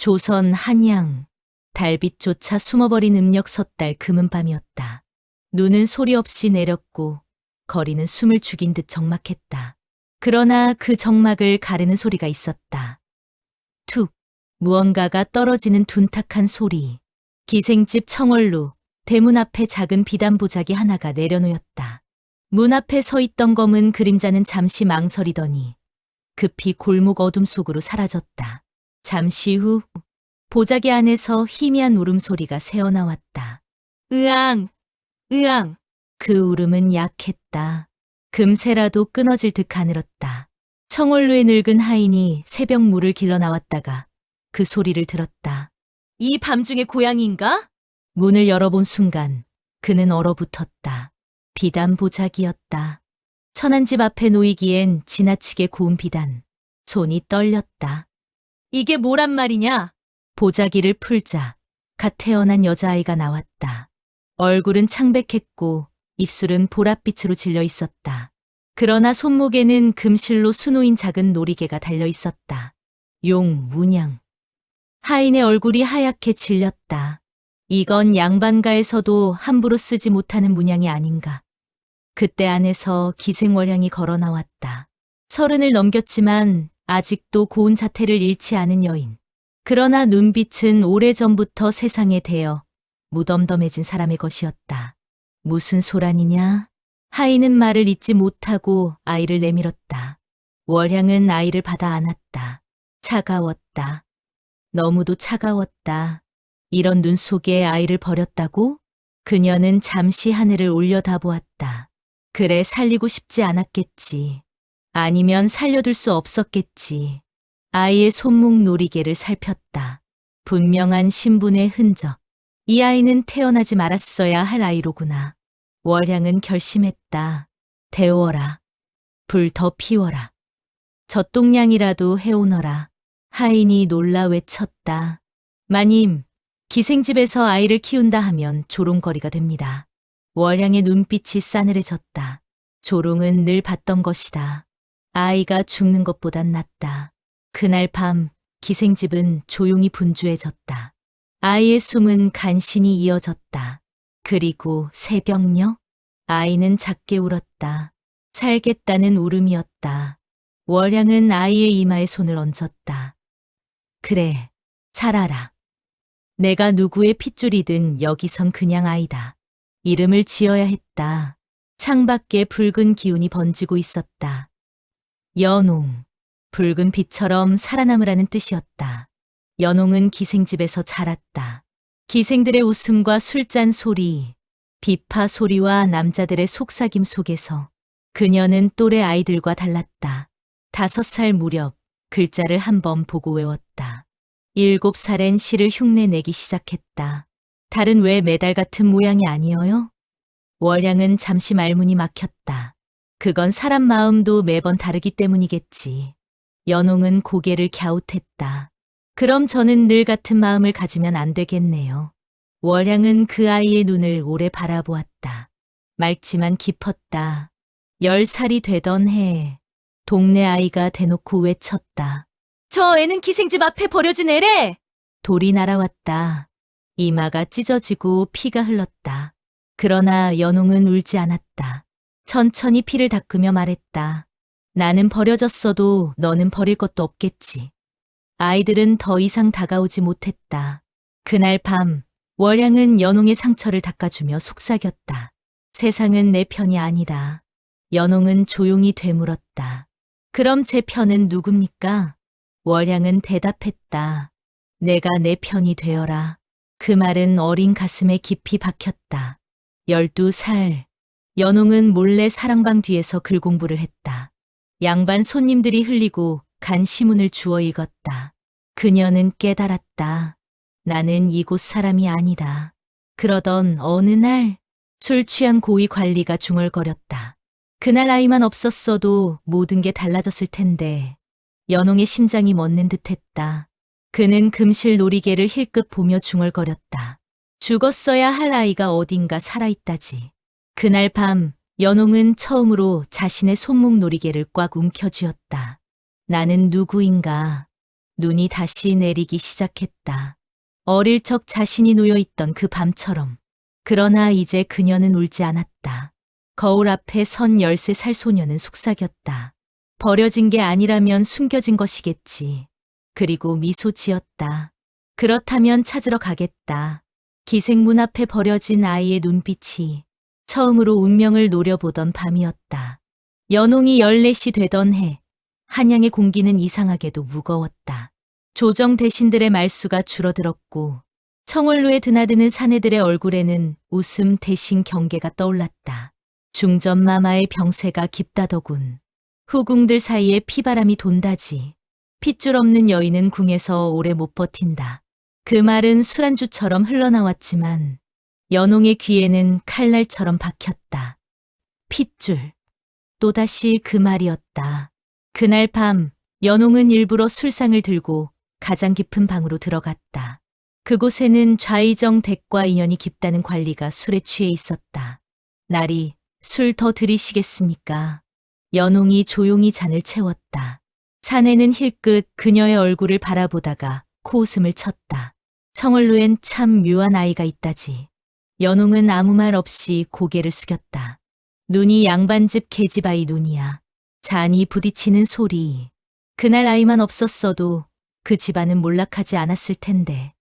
조선 한양, 달빛조차 숨어버린 음력 섣달 금은밤이었다. 눈은 소리 없이 내렸고 거리는 숨을 죽인 듯 적막했다. 그러나 그 적막을 가르는 소리가 있었다. 툭! 무언가가 떨어지는 둔탁한 소리. 기생집 청월루, 대문 앞에 작은 비단 보자기 하나가 내려놓였다. 문 앞에 서 있던 검은 그림자는 잠시 망설이더니 급히 골목 어둠 속으로 사라졌다. 잠시 후 보자기 안에서 희미한 울음소리가 새어나왔다. 으앙! 으앙! 그 울음은 약했다. 금세라도 끊어질 듯 가늘었다. 청월루의 늙은 하인이 새벽 물을 길러 나왔다가 그 소리를 들었다. 이 밤중에 고양이인가? 문을 열어본 순간 그는 얼어붙었다. 비단 보자기였다. 천안집 앞에 놓이기엔 지나치게 고운 비단. 손이 떨렸다. 이게 뭐란 말이냐? 보자기를 풀자 갓 태어난 여자아이가 나왔다. 얼굴은 창백했고 입술은 보랏빛으로 질려 있었다. 그러나 손목에는 금실로 수놓인 작은 놀이개가 달려 있었다. 용, 문양. 하인의 얼굴이 하얗게 질렸다. 이건 양반가에서도 함부로 쓰지 못하는 문양이 아닌가. 그때 안에서 기생월향이 걸어 나왔다. 30을 넘겼지만 아직도 고운 자태를 잃지 않은 여인. 그러나 눈빛은 오래전부터 세상에 대어 무덤덤해진 사람의 것이었다. 무슨 소란이냐? 하인은 말을 잇지 못하고 아이를 내밀었다. 월향은 아이를 받아 안았다. 차가웠다. 너무도 차가웠다. 이런 눈 속에 아이를 버렸다고? 그녀는 잠시 하늘을 올려다보았다. 그래, 살리고 싶지 않았겠지. 아니면 살려둘 수 없었겠지. 아이의 손목 놀이개를 살폈다. 분명한 신분의 흔적. 이 아이는 태어나지 말았어야 할 아이로구나. 월향은 결심했다. 데워라. 불 더 피워라. 젖동량이라도 해오너라. 하인이 놀라 외쳤다. 마님, 기생집에서 아이를 키운다 하면 조롱거리가 됩니다. 월향의 눈빛이 싸늘해졌다. 조롱은 늘 받던 것이다. 아이가 죽는 것보단 낫다. 그날 밤 기생집은 조용히 분주해졌다. 아이의 숨은 간신히 이어졌다. 그리고 새벽녘 아이는 작게 울었다. 살겠다는 울음이었다. 월향은 아이의 이마에 손을 얹었다. 그래, 살아라. 내가 누구의 핏줄이든 여기선 그냥 아이다. 이름을 지어야 했다. 창밖에 붉은 기운이 번지고 있었다. 연홍, 붉은 빛처럼 살아남으라는 뜻이었다. 연홍은 기생집에서 자랐다. 기생들의 웃음과 술잔 소리, 비파 소리와 남자들의 속삭임 속에서 그녀는 또래 아이들과 달랐다. 5살 무렵 글자를 한 번 보고 외웠다. 7살엔 시를 흉내내기 시작했다. 달은 왜 메달 같은 모양이 아니어요? 월향은 잠시 말문이 막혔다. 그건 사람 마음도 매번 다르기 때문이겠지. 연홍은 고개를 갸웃했다. 그럼 저는 늘 같은 마음을 가지면 안 되겠네요. 월향은 그 아이의 눈을 오래 바라보았다. 맑지만 깊었다. 10살이 되던 해 동네 아이가 대놓고 외쳤다. 저 애는 기생집 앞에 버려진 애래! 돌이 날아왔다. 이마가 찢어지고 피가 흘렀다. 그러나 연홍은 울지 않았다. 천천히 피를 닦으며 말했다. 나는 버려졌어도 너는 버릴 것도 없겠지. 아이들은 더 이상 다가오지 못했다. 그날 밤 월향은 연홍의 상처를 닦아주며 속삭였다. 세상은 내 편이 아니다. 연홍은 조용히 되물었다. 그럼 제 편은 누굽니까? 월향은 대답했다. 내가 내 편이 되어라. 그 말은 어린 가슴에 깊이 박혔다. 12살. 연홍은 몰래 사랑방 뒤에서 글 공부를 했다. 양반 손님들이 흘리고 간 시문을 주워 읽었다. 그녀는 깨달았다. 나는 이곳 사람이 아니다. 그러던 어느 날 술 취한 고위 관리가 중얼거렸다. 그날 아이만 없었어도 모든 게 달라졌을 텐데 연홍의 심장이 멎는 듯했다. 그는 금실 놀이개를 힐끗 보며 중얼거렸다. 죽었어야 할 아이가 어딘가 살아있다지. 그날 밤 연홍은 처음으로 자신의 손목 놀이개를 꽉 움켜쥐었다. 나는 누구인가? 눈이 다시 내리기 시작했다. 어릴 적 자신이 놓여있던 그 밤처럼. 그러나 이제 그녀는 울지 않았다. 거울 앞에 선 13살 소녀는 속삭였다. 버려진 게 아니라면 숨겨진 것이겠지. 그리고 미소 지었다. 그렇다면 찾으러 가겠다. 기생문 앞에 버려진 아이의 눈빛이 처음으로 운명을 노려보던 밤이었다. 연홍이 14시 되던 해, 한양의 공기는 이상하게도 무거웠다. 조정 대신들의 말수가 줄어들었고 청월로에 드나드는 사내들의 얼굴에는 웃음 대신 경계가 떠올랐다. 중전 마마의 병세가 깊다더군. 후궁들 사이에 피바람이 돈다지. 핏줄 없는 여인은 궁에서 오래 못 버틴다. 그 말은 술안주처럼 흘러나왔지만 연홍의 귀에는 칼날처럼 박혔다. 핏줄. 또다시 그 말이었다. 그날 밤 연홍은 일부러 술상을 들고 가장 깊은 방으로 들어갔다. 그곳에는 좌의정 댁과 인연이 깊다는 관리가 술에 취해 있었다. 날이 술 더 들이시겠습니까? 연홍이 조용히 잔을 채웠다. 사내는 힐끗 그녀의 얼굴을 바라보다가 코웃음을 쳤다. 청월루엔 참 묘한 아이가 있다지. 연홍은 아무 말 없이 고개를 숙였다. 눈이 양반집 계집아이 눈이야. 잔이 부딪히는 소리. 그날 아이만 없었어도 그 집안은 몰락하지 않았을 텐데.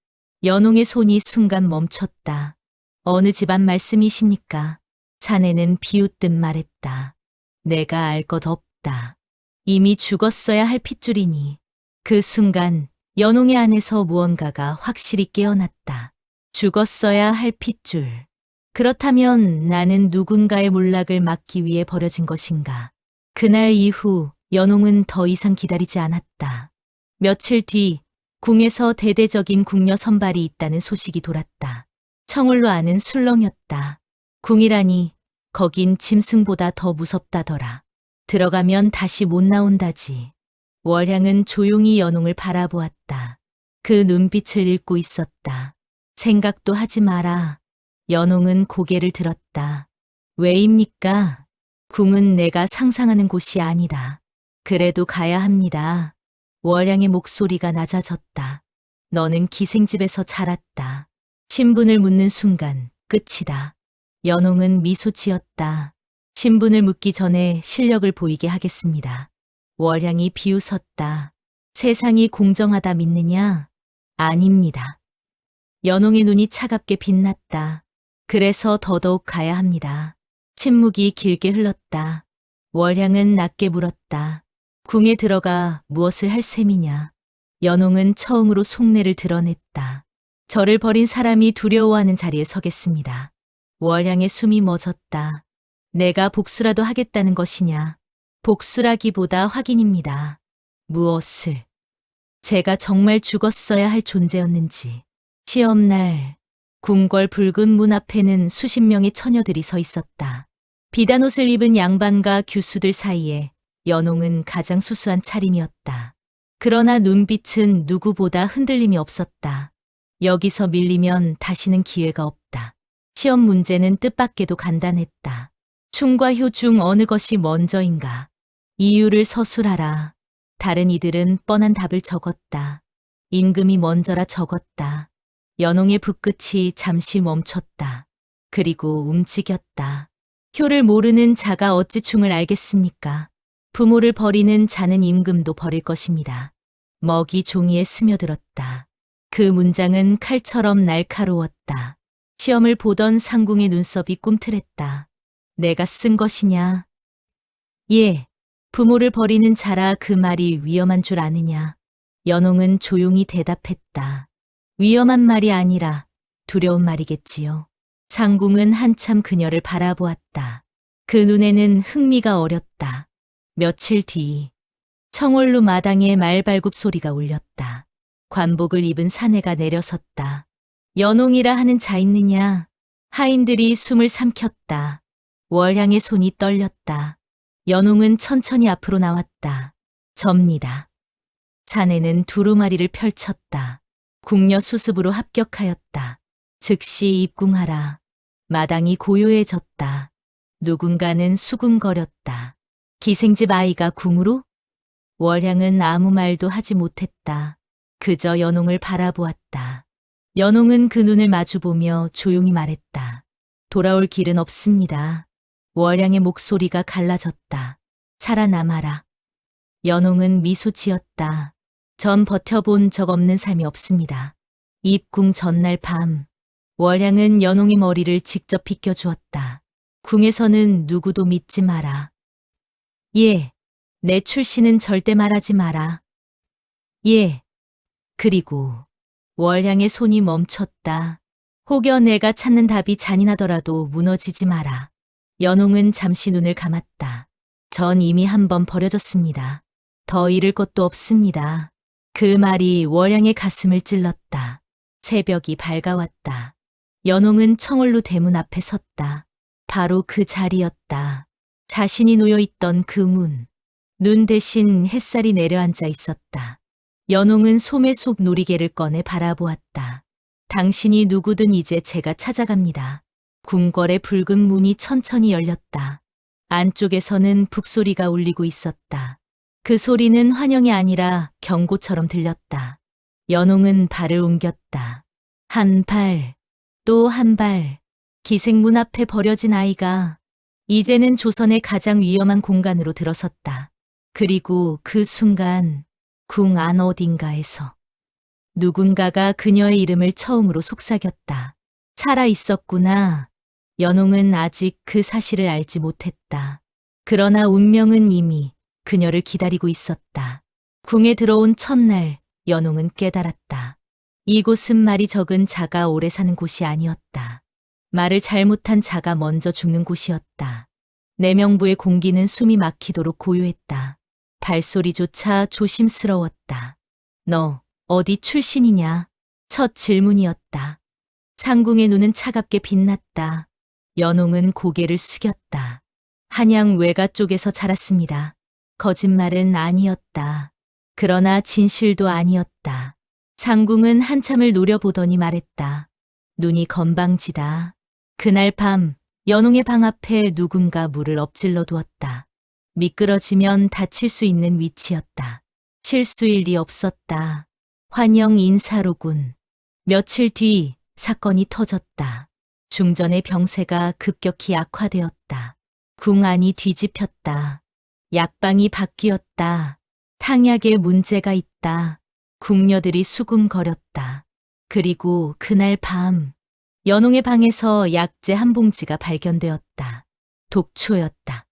연홍의 손이 순간 멈췄다. 어느 집안 말씀이십니까? 자네는 비웃듯 말했다. 내가 알 것 없다. 이미 죽었어야 할 핏줄이니. 그 순간 연홍의 안에서 무언가가 확실히 깨어났다. 죽었어야 할 핏줄. 그렇다면 나는 누군가의 몰락을 막기 위해 버려진 것인가? 그날 이후 연홍은 더 이상 기다리지 않았다. 며칠 뒤 궁에서 대대적인 궁녀 선발이 있다는 소식이 돌았다. 청울로 아는 술렁이었다. 궁이라니 거긴 짐승보다 더 무섭다더라. 들어가면 다시 못 나온다지. 월향은 조용히 연홍을 바라보았다. 그 눈빛을 읽고 있었다. 생각도 하지 마라. 연홍은 고개를 들었다. 왜입니까? 궁은 내가 상상하는 곳이 아니다. 그래도 가야 합니다. 월향의 목소리가 낮아졌다. 너는 기생집에서 자랐다. 신분을 묻는 순간 끝이다. 연홍은 미소 지었다. 신분을 묻기 전에 실력을 보이게 하겠습니다. 월향이 비웃었다. 세상이 공정하다 믿느냐? 아닙니다. 연홍의 눈이 차갑게 빛났다. 그래서 더더욱 가야 합니다. 침묵이 길게 흘렀다. 월향은 낮게 물었다. 궁에 들어가 무엇을 할 셈이냐? 연홍은 처음으로 속내를 드러냈다. 저를 버린 사람이 두려워하는 자리에 서겠습니다. 월향의 숨이 멎었다. 내가 복수라도 하겠다는 것이냐? 복수라기보다 확인입니다. 무엇을? 제가 정말 죽었어야 할 존재였는지. 시험날 궁궐 붉은 문 앞에는 수십 명의 처녀들이 서 있었다. 비단 옷을 입은 양반과 규수들 사이에 연홍은 가장 수수한 차림이었다. 그러나 눈빛은 누구보다 흔들림이 없었다. 여기서 밀리면 다시는 기회가 없다. 시험 문제는 뜻밖에도 간단했다. 충과 효 중 어느 것이 먼저인가. 이유를 서술하라. 다른 이들은 뻔한 답을 적었다. 임금이 먼저라 적었다. 연홍의 붓끝이 잠시 멈췄다. 그리고 움직였다. 효를 모르는 자가 어찌 충을 알겠습니까? 부모를 버리는 자는 임금도 버릴 것입니다. 먹이 종이에 스며들었다. 그 문장은 칼처럼 날카로웠다. 시험을 보던 상궁의 눈썹이 꿈틀했다. 내가 쓴 것이냐? 예, 부모를 버리는 자라 그 말이 위험한 줄 아느냐? 연홍은 조용히 대답했다. 위험한 말이 아니라 두려운 말이겠지요. 상궁은 한참 그녀를 바라보았다. 그 눈에는 흥미가 어렸다. 며칠 뒤 청월루 마당에 말발굽 소리가 울렸다. 관복을 입은 사내가 내려섰다. 연홍이라 하는 자 있느냐? 하인들이 숨을 삼켰다. 월향의 손이 떨렸다. 연홍은 천천히 앞으로 나왔다. 접니다. 사내는 두루마리를 펼쳤다. 궁녀 수습으로 합격하였다. 즉시 입궁하라. 마당이 고요해졌다. 누군가는 수군거렸다. 기생집 아이가 궁으로? 월향은 아무 말도 하지 못했다. 그저 연홍을 바라보았다. 연홍은 그 눈을 마주보며 조용히 말했다. 돌아올 길은 없습니다. 월양의 목소리가 갈라졌다. 살아남아라. 연홍은 미소 지었다. 전 버텨본 적 없는 삶이 없습니다. 입궁 전날 밤, 월양은 연홍의 머리를 직접 빗겨주었다. 궁에서는 누구도 믿지 마라. 예, 내 출신은 절대 말하지 마라. 예. 그리고 월양의 손이 멈췄다. 혹여 내가 찾는 답이 잔인하더라도 무너지지 마라. 연홍은 잠시 눈을 감았다. 전 이미 한 번 버려졌습니다. 더 잃을 것도 없습니다. 그 말이 월양의 가슴을 찔렀다. 새벽이 밝아왔다. 연홍은 청월로 대문 앞에 섰다. 바로 그 자리였다. 자신이 놓여있던 그 문. 눈 대신 햇살이 내려앉아 있었다. 연홍은 소매 속 놀이개를 꺼내 바라보았다. 당신이 누구든 이제 제가 찾아갑니다. 궁궐의 붉은 문이 천천히 열렸다. 안쪽에서는 북소리가 울리고 있었다. 그 소리는 환영이 아니라 경고처럼 들렸다. 연홍은 발을 옮겼다. 한 발, 또 한 발. 기생문 앞에 버려진 아이가 이제는 조선의 가장 위험한 공간으로 들어섰다. 그리고 그 순간 궁 안 어딘가에서 누군가가 그녀의 이름을 처음으로 속삭였다. 살아 있었구나. 연홍은 아직 그 사실을 알지 못했다. 그러나 운명은 이미 그녀를 기다리고 있었다. 궁에 들어온 첫날, 연홍은 깨달았다. 이곳은 말이 적은 자가 오래 사는 곳이 아니었다. 말을 잘못한 자가 먼저 죽는 곳이었다. 내 명부의 공기는 숨이 막히도록 고요했다. 발소리조차 조심스러웠다. 너 어디 출신이냐? 첫 질문이었다. 상궁의 눈은 차갑게 빛났다. 연홍은 고개를 숙였다. 한양 외가 쪽에서 자랐습니다. 거짓말은 아니었다. 그러나 진실도 아니었다. 상궁은 한참을 노려보더니 말했다. 눈이 건방지다. 그날 밤 연홍의 방 앞에 누군가 물을 엎질러 두었다. 미끄러지면 다칠 수 있는 위치였다. 실수일 리 없었다. 환영 인사로군. 며칠 뒤 사건이 터졌다. 중전의 병세가 급격히 악화되었다. 궁 안이 뒤집혔다. 약방이 바뀌었다. 탕약에 문제가 있다. 궁녀들이 수군거렸다. 그리고 그날 밤 연홍의 방에서 약재 한 봉지가 발견되었다. 독초였다.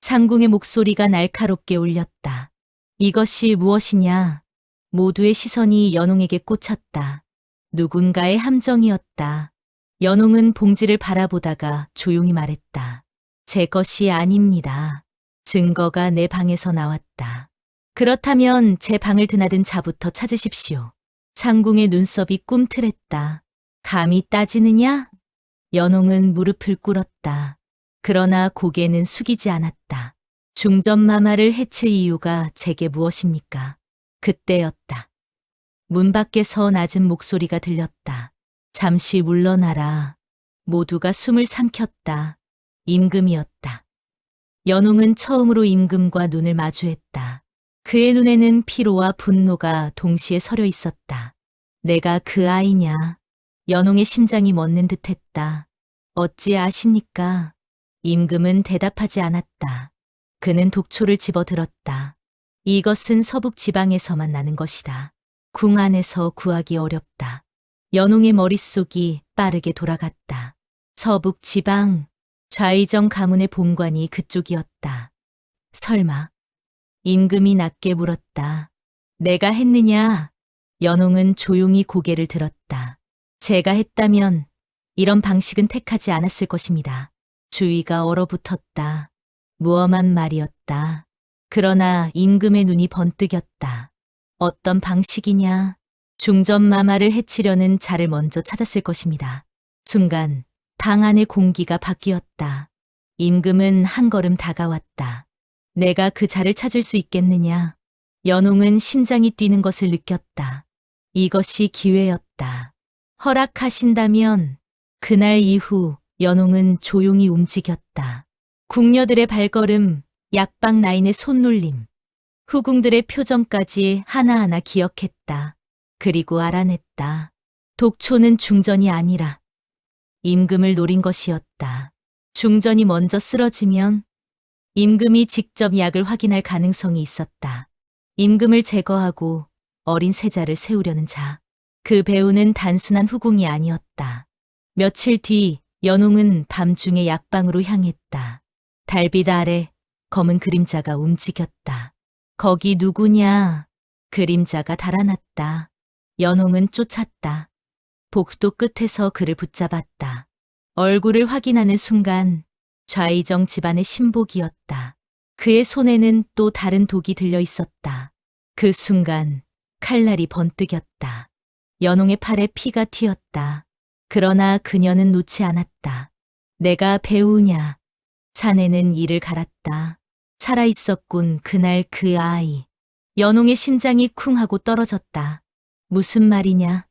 상궁의 목소리가 날카롭게 울렸다. 이것이 무엇이냐? 모두의 시선이 연홍에게 꽂혔다. 누군가의 함정이었다. 연홍은 봉지를 바라보다가 조용히 말했다. 제 것이 아닙니다. 증거가 내 방에서 나왔다. 그렇다면 제 방을 드나든 자부터 찾으십시오. 상궁의 눈썹이 꿈틀했다. 감히 따지느냐? 연홍은 무릎을 꿇었다. 그러나 고개는 숙이지 않았다. 중전마마를 해칠 이유가 제게 무엇입니까? 그때였다. 문 밖에서 낮은 목소리가 들렸다. 잠시 물러나라. 모두가 숨을 삼켰다. 임금이었다. 연홍은 처음으로 임금과 눈을 마주했다. 그의 눈에는 피로와 분노가 동시에 서려 있었다. 내가 그 아이냐? 연홍의 심장이 멎는 듯했다. 어찌 아십니까? 임금은 대답하지 않았다. 그는 독초를 집어들었다. 이것은 서북 지방에서만 나는 것이다. 궁 안에서 구하기 어렵다. 연홍의 머릿속이 빠르게 돌아갔다. 서북 지방, 좌의정 가문의 본관이 그쪽이었다. 설마. 임금이 낮게 물었다. 내가 했느냐? 연홍은 조용히 고개를 들었다. 제가 했다면 이런 방식은 택하지 않았을 것입니다. 주위가 얼어붙었다. 무엄한 말이었다. 그러나 임금의 눈이 번뜩였다. 어떤 방식이냐? 중전마마를 해치려는 자를 먼저 찾았을 것입니다. 순간 방 안의 공기가 바뀌었다. 임금은 한 걸음 다가왔다. 내가 그 자를 찾을 수 있겠느냐? 연홍은 심장이 뛰는 것을 느꼈다. 이것이 기회였다. 허락하신다면. 그날 이후 연홍은 조용히 움직였다. 궁녀들의 발걸음, 약방 라인의 손놀림, 후궁들의 표정까지 하나하나 기억했다. 그리고 알아냈다. 독초는 중전이 아니라 임금을 노린 것이었다. 중전이 먼저 쓰러지면 임금이 직접 약을 확인할 가능성이 있었다. 임금을 제거하고 어린 세자를 세우려는 자. 그 배우는 단순한 후궁이 아니었다. 며칠 뒤 연홍은 밤중에 약방으로 향했다. 달빛 아래 검은 그림자가 움직였다. 거기 누구냐? 그림자가 달아났다. 연홍은 쫓았다. 복도 끝에서 그를 붙잡았다. 얼굴을 확인하는 순간 좌의정 집안의 신복이었다. 그의 손에는 또 다른 독이 들려 있었다. 그 순간 칼날이 번뜩였다. 연홍의 팔에 피가 튀었다. 그러나 그녀는 놓지 않았다. 내가 배우냐? 자네는 이를 갈았다. 살아있었군 그날 그 아이. 연홍의 심장이 쿵 하고 떨어졌다. 무슨 말이냐?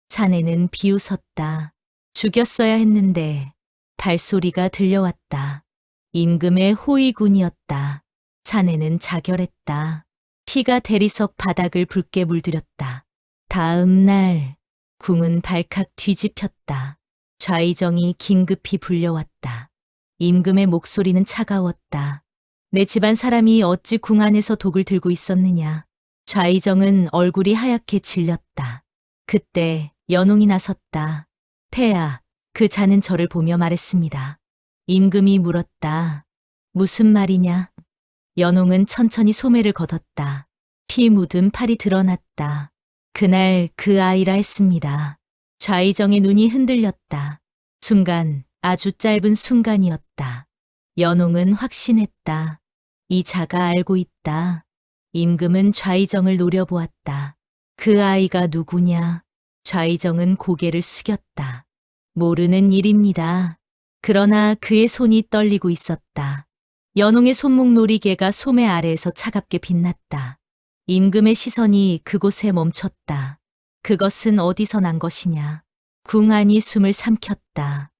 자네는 비웃었다. 죽였어야 했는데. 발소리가 들려왔다. 임금의 호위군이었다. 자네는 자결했다. 피가 대리석 바닥을 붉게 물들였다. 다음 날 궁은 발칵 뒤집혔다. 좌의정이 긴급히 불려왔다. 임금의 목소리는 차가웠다. 내 집안 사람이 어찌 궁 안에서 독을 들고 있었느냐. 좌의정은 얼굴이 하얗게 질렸다. 그때 연홍이 나섰다. 폐하, 그 자는 저를 보며 말했습니다. 임금이 물었다. 무슨 말이냐? 연홍은 천천히 소매를 걷었다. 피 묻은 팔이 드러났다. 그날 그 아이라 했습니다. 좌의정의 눈이 흔들렸다. 순간, 아주 짧은 순간이었다. 연홍은 확신했다. 이 자가 알고 있다. 임금은 좌의정을 노려보았다. 그 아이가 누구냐? 좌의정은 고개를 숙였다. 모르는 일입니다. 그러나 그의 손이 떨리고 있었다. 연홍의 손목 놀이개가 소매 아래에서 차갑게 빛났다. 임금의 시선이 그곳에 멈췄다. 그것은 어디서 난 것이냐? 궁 안이 숨을 삼켰다.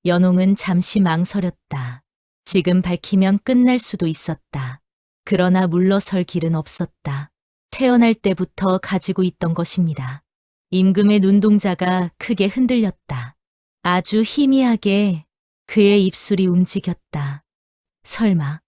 연홍은 잠시 망설였다. 지금 밝히면 끝날 수도 있었다. 그러나 물러설 길은 없었다. 태어날 때부터 가지고 있던 것입니다. 임금의 눈동자가 크게 흔들렸다. 아주 희미하게 그의 입술이 움직였다. 설마.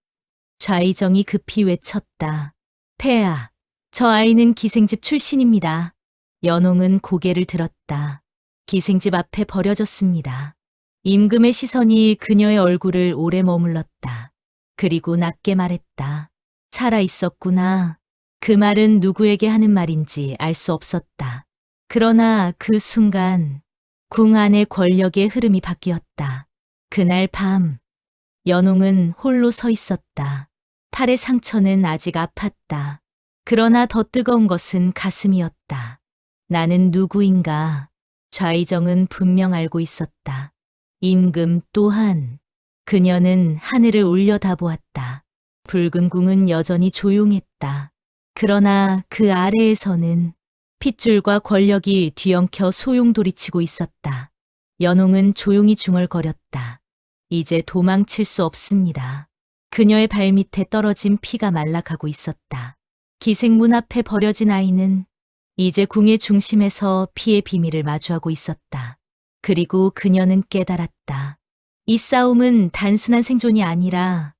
좌의정이 급히 외쳤다. 폐하, 저 아이는 기생집 출신입니다. 연홍은 고개를 들었다. 기생집 앞에 버려졌습니다. 임금의 시선이 그녀의 얼굴을 오래 머물렀다. 그리고 낮게 말했다. 살아 있었구나. 그 말은 누구에게 하는 말인지 알 수 없었다. 그러나 그 순간 궁 안의 권력의 흐름이 바뀌었다. 그날 밤 연홍은 홀로 서 있었다. 팔의 상처는 아직 아팠다. 그러나 더 뜨거운 것은 가슴이었다. 나는 누구인가? 좌의정은 분명 알고 있었다. 임금 또한. 그녀는 하늘을 올려다보았다. 붉은 궁은 여전히 조용했다. 그러나 그 아래에서는 핏줄과 권력이 뒤엉켜 소용돌이치고 있었다. 연홍은 조용히 중얼거렸다. 이제 도망칠 수 없습니다. 그녀의 발밑에 떨어진 피가 말라가고 있었다. 기생문 앞에 버려진 아이는 이제 궁의 중심에서 피의 비밀을 마주하고 있었다. 그리고 그녀는 깨달았다. 이 싸움은 단순한 생존이 아니라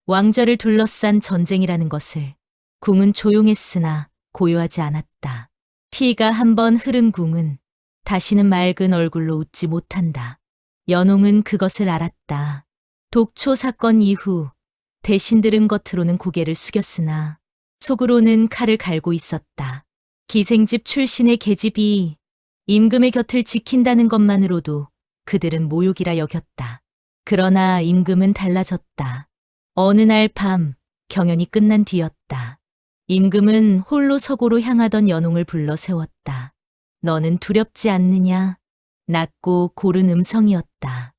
왕좌를 둘러싼 전쟁이라는 것을. 궁은 조용했으나 고요하지 않았다. 피가 한번 흐른 궁은 다시는 맑은 얼굴로 웃지 못한다. 연홍은 그것을 알았다. 독초 사건 이후 대신들은 겉으로는 고개를 숙였으나 속으로는 칼을 갈고 있었다. 기생집 출신의 계집이 임금의 곁을 지킨다는 것만으로도 그들은 모욕이라 여겼다. 그러나 임금은 달라졌다. 어느 날 밤 경연이 끝난 뒤였다. 임금은 홀로 서고로 향하던 연홍을 불러 세웠다. 너는 두렵지 않느냐? 낮고 고른 음성이었다.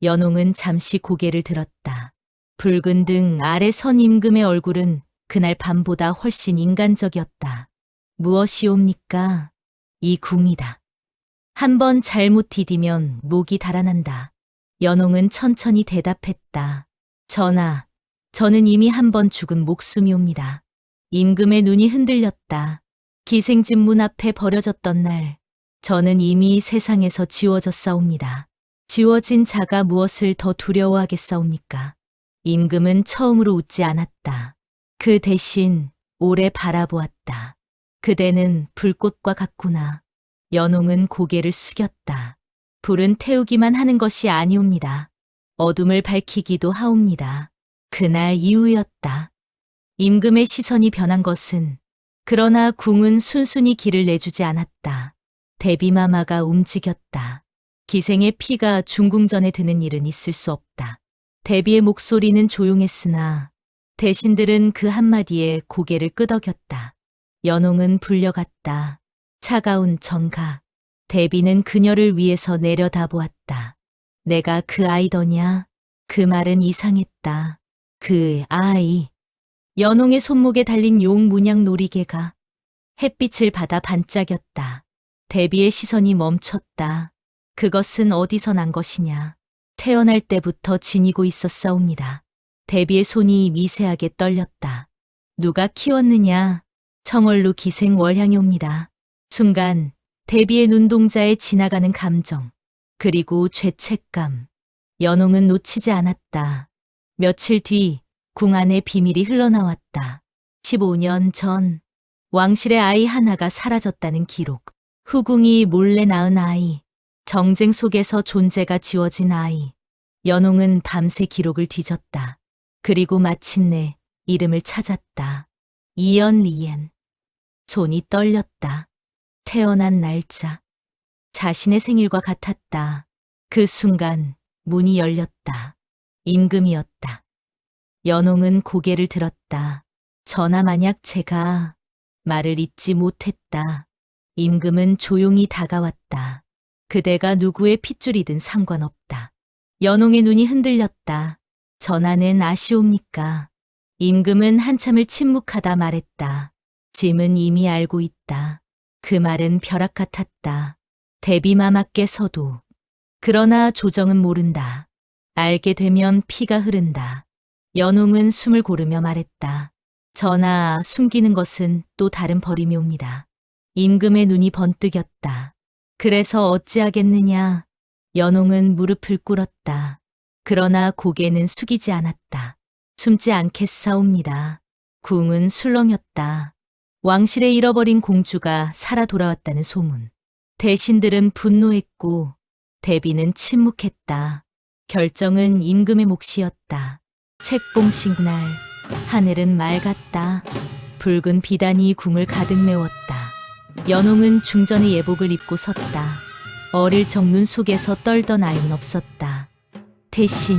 연홍은 잠시 고개를 들었다. 붉은 등 아래 선 임금의 얼굴은 그날 밤보다 훨씬 인간적이었다. 무엇이옵니까? 이 궁이다. 한번 잘못 디디면 목이 달아난다. 연홍은 천천히 대답했다. 전하, 저는 이미 한 번 죽은 목숨이옵니다. 임금의 눈이 흔들렸다. 기생집 문 앞에 버려졌던 날, 저는 이미 세상에서 지워졌사옵니다. 지워진 자가 무엇을 더 두려워하겠사옵니까? 임금은 처음으로 웃지 않았다. 그 대신 오래 바라보았다. 그대는 불꽃과 같구나. 연홍은 고개를 숙였다. 불은 태우기만 하는 것이 아니옵니다. 어둠을 밝히기도 하옵니다. 그날 이후였다. 임금의 시선이 변한 것은, 그러나 궁은 순순히 길을 내주지 않았다. 대비마마가 움직였다. 기생의 피가 중궁전에 드는 일은 있을 수 없다. 대비의 목소리는 조용했으나 대신들은 그 한마디에 고개를 끄덕였다. 연홍은 불려갔다. 차가운 정가. 대비는 그녀를 위해서 내려다보았다. 내가 그 아이더냐? 그 말은 이상했다. 그 아이. 연홍의 손목에 달린 용 문양 놀이개가 햇빛을 받아 반짝였다. 대비의 시선이 멈췄다. 그것은 어디서 난 것이냐? 태어날 때부터 지니고 있었사옵니다. 대비의 손이 미세하게 떨렸다. 누가 키웠느냐? 청월루 기생 월향이 옵니다. 순간 대비의 눈동자에 지나가는 감정, 그리고 죄책감. 연홍은 놓치지 않았다. 며칠 뒤 궁 안에 비밀이 흘러나왔다. 15년 전 왕실의 아이 하나가 사라졌다는 기록. 후궁이 몰래 낳은 아이. 정쟁 속에서 존재가 지워진 아이. 연홍은 밤새 기록을 뒤졌다. 그리고 마침내 이름을 찾았다. 이연리엔. 손이 떨렸다. 태어난 날짜. 자신의 생일과 같았다. 그 순간 문이 열렸다. 임금이었다. 연홍은 고개를 들었다. 전하 만약 제가 말을 잇지 못했다. 임금은 조용히 다가왔다. 그대가 누구의 핏줄이든 상관없다. 연홍의 눈이 흔들렸다. 전하는 아시옵니까? 임금은 한참을 침묵하다 말했다. 짐은 이미 알고 있다. 그 말은 벼락 같았다. 대비마마께서도. 그러나 조정은 모른다. 알게 되면 피가 흐른다. 연홍은 숨을 고르며 말했다. 전하, 숨기는 것은 또 다른 벌임이 옵니다. 임금의 눈이 번뜩였다. 그래서 어찌하겠느냐? 연홍은 무릎을 꿇었다. 그러나 고개는 숙이지 않았다. 숨지 않겠사옵니다. 궁은 술렁였다. 왕실에 잃어버린 공주가 살아 돌아왔다는 소문. 대신들은 분노했고 대비는 침묵했다. 결정은 임금의 몫이었다. 책봉식 날 하늘은 맑았다. 붉은 비단이 궁을 가득 메웠다. 연홍은 중전의 예복을 입고 섰다. 어릴 적 눈 속에서 떨던 아이는 없었다. 대신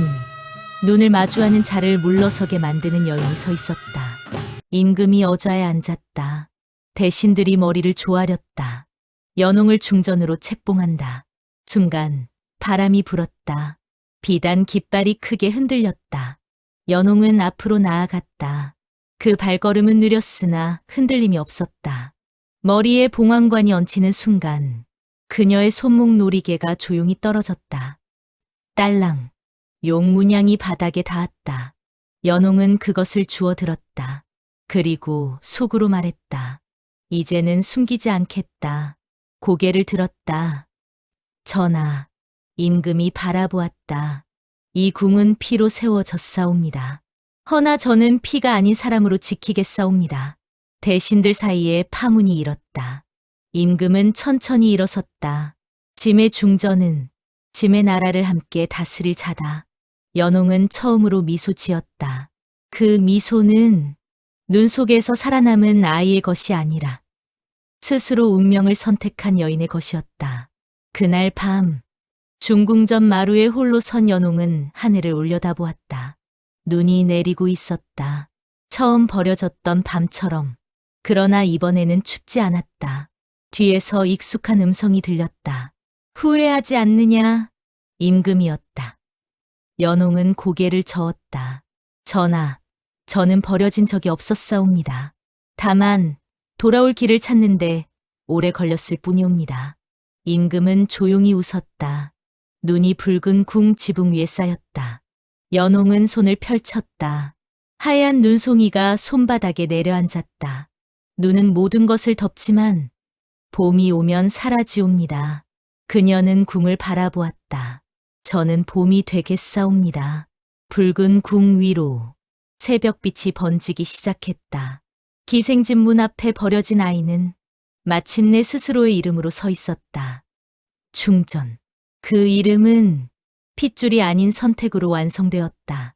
눈을 마주하는 자를 물러서게 만드는 여인이 서 있었다. 임금이 어좌에 앉았다. 대신들이 머리를 조아렸다. 연홍을 중전으로 책봉한다. 순간 바람이 불었다. 비단 깃발이 크게 흔들렸다. 연홍은 앞으로 나아갔다. 그 발걸음은 느렸으나 흔들림이 없었다. 머리에 봉황관이 얹히는 순간 그녀의 손목 놀이개가 조용히 떨어졌다. 딸랑. 용문양이 바닥에 닿았다. 연홍은 그것을 주워 들었다. 그리고 속으로 말했다. 이제는 숨기지 않겠다. 고개를 들었다. 전하, 임금이 바라보았다. 이 궁은 피로 세워졌사옵니다. 허나 저는 피가 아닌 사람으로 지키겠사옵니다. 대신들 사이에 파문이 일었다. 임금은 천천히 일어섰다. 짐의 중전은 짐의 나라를 함께 다스릴 자다. 연홍은 처음으로 미소 지었다. 그 미소는 눈 속에서 살아남은 아이의 것이 아니라 스스로 운명을 선택한 여인의 것이었다. 그날 밤 중궁전 마루에 홀로 선 연홍은 하늘을 올려다보았다. 눈이 내리고 있었다. 처음 버려졌던 밤처럼. 그러나 이번에는 춥지 않았다. 뒤에서 익숙한 음성이 들렸다. 후회하지 않느냐? 임금이었다. 연홍은 고개를 저었다. 전하, 저는 버려진 적이 없었사옵니다. 다만 돌아올 길을 찾는데 오래 걸렸을 뿐이옵니다. 임금은 조용히 웃었다. 눈이 붉은 궁 지붕 위에 쌓였다. 연홍은 손을 펼쳤다. 하얀 눈송이가 손바닥에 내려앉았다. 눈은 모든 것을 덮지만 봄이 오면 사라지옵니다. 그녀는 궁을 바라보았다. 저는 봄이 되겠사옵니다. 붉은 궁 위로 새벽빛이 번지기 시작했다. 기생집 문 앞에 버려진 아이는 마침내 스스로의 이름으로 서 있었다. 충전. 그 이름은 핏줄이 아닌 선택으로 완성되었다.